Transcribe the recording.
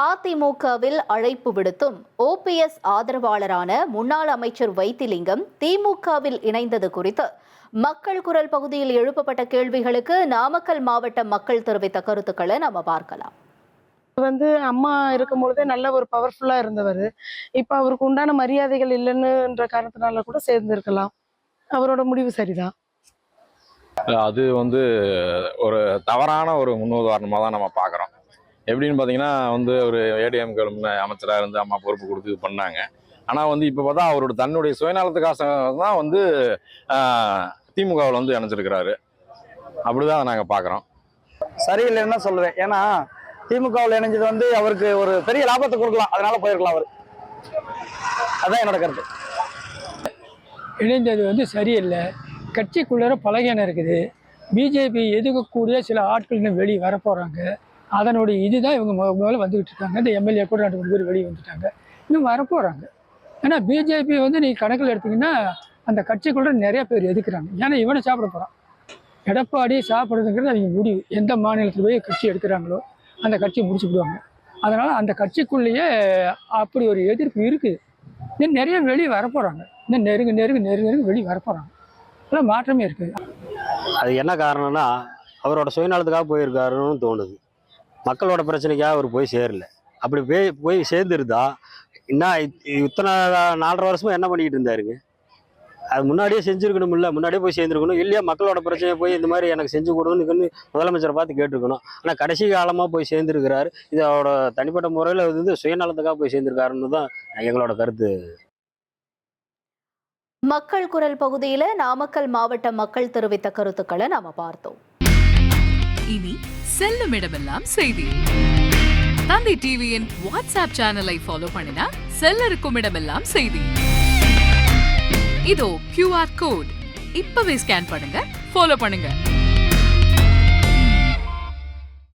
அதிமுகவில் அழைப்பு விடுத்தும் ஓபிஎஸ் ஆதரவாளரான முன்னாள் அமைச்சர் வைத்திலிங்கம் திமுகவில் இணைந்தது குறித்து மக்கள் குரல் பகுதியில் எழுப்பப்பட்ட கேள்விகளுக்கு நாமக்கல் மாவட்ட மக்கள் தெரிவித்த கருத்துக்களை நாம பார்க்கலாம். அம்மா இருக்கும் பொழுதே நல்ல ஒரு பவர்ஃபுல்லா இருந்தவர். இப்ப அவருக்கு உண்டான மரியாதைகள் இல்லைன்னுன்ற காரணத்தினால கூட சேர்ந்திருக்கலாம். அவரோட முடிவு சரிதான். அது ஒரு தவறான ஒரு முன்னுதாரணமாக தான் நம்ம பார்க்குறோம். எப்படின்னு பார்த்தீங்கன்னா ஒரு ஏடிஎம்கே அமைச்சராக இருந்து அம்மா பொறுப்பு கொடுத்து இது பண்ணாங்க. ஆனால் இப்போ பார்த்தா அவரோட தன்னுடைய சுயநலத்துக்காக தான் திமுகவில் இணைஞ்சிருக்கிறாரு. அப்படிதான் நாங்கள் பார்க்குறோம். சரியில்லைன்னு தான் சொல்லுவேன். ஏன்னா திமுகவில் இணைஞ்சது அவருக்கு ஒரு பெரிய லாபத்தை கொடுக்கலாம், அதனால போயிருக்கலாம் அவர். அதான் என்னோட கருத்து. இணைந்தது சரியில்லை. கட்சிக்குள்ளே பலகீனம் இருக்குது. பிஜேபி எதுக்கக்கூடிய சில ஆட்கள் இன்னும் வெளியே வரப்போகிறாங்க. அதனுடைய இதுதான் இவங்க முதல்ல வந்துக்கிட்டு இருக்காங்க. இந்த எம்எல்ஏ கூட 2-3 பேர் வெளியே வந்துட்டாங்க, இன்னும் வரப்போகிறாங்க. ஏன்னா பிஜேபி நீங்கள் கணக்கில் எடுத்திங்கன்னா அந்த கட்சிக்குள்ளே நிறைய பேர் எதுக்குறாங்க. ஏன்னா இவனை சாப்பிட போகிறான். எடப்பாடி சாப்பிட்றதுங்கிறது அவங்க முடிவு. எந்த மாநிலத்தில் போய் கட்சி எடுக்கிறாங்களோ அந்த கட்சியை முடிச்சுக்கிடுவாங்க. அதனால் அந்த கட்சிக்குள்ளேயே அப்படி ஒரு எதிர்ப்பு இருக்குது. இன்னும் நிறைய வெளியே வரப்போகிறாங்க. இன்னும் நெருங்க வெளியே வரப்போகிறாங்க. அதெல்லாம் மாற்றமே இருக்குது. அது என்ன காரணம்னா அவரோட சுயநலத்துக்காக போயிருக்காருன்னு தோணுது. மக்களோட பிரச்சனைக்காக அவர் போய் சேரல. அப்படி போய் சேர்ந்துருந்தா இன்னும் இத்தனை 4.5 வருஷமா என்ன பண்ணிக்கிட்டு இருந்தாருங்க? அது முன்னாடியே செஞ்சுருக்கணும். இல்லை முன்னாடியே போய் சேர்ந்துருக்கணும். இல்லையா மக்களோட பிரச்சனையை போய் இந்த மாதிரி எனக்கு செஞ்சு கொடுன்னு முதலமைச்சரை பார்த்து கேட்டிருக்கணும். ஆனால் கடைசி காலமாக போய் சேர்ந்துருக்கிறாரு. இது அவரோட தனிப்பட்ட முறையில் சுயநலத்துக்காக போய் சேர்ந்துருக்காருன்னு தான் எங்களோட கருத்து. மக்கள் குரல் பகுதியில் நாமக்கல் மாவட்ட மக்கள் தெரிவித்த கருத்துக்களை நாம பார்த்தோம். இனி செல்லும் இடமெல்லாம் செய்தி. தந்தி டிவியின் வாட்ஸ்அப் சேனலை ஃபாலோ பண்ணினா செல்ல இருக்கும் இடமெல்லாம் செய்தி. இதோ QR கோட் இப்பவே ஸ்கேன் பண்ணுங்க, ஃபாலோ பண்ணுங்க.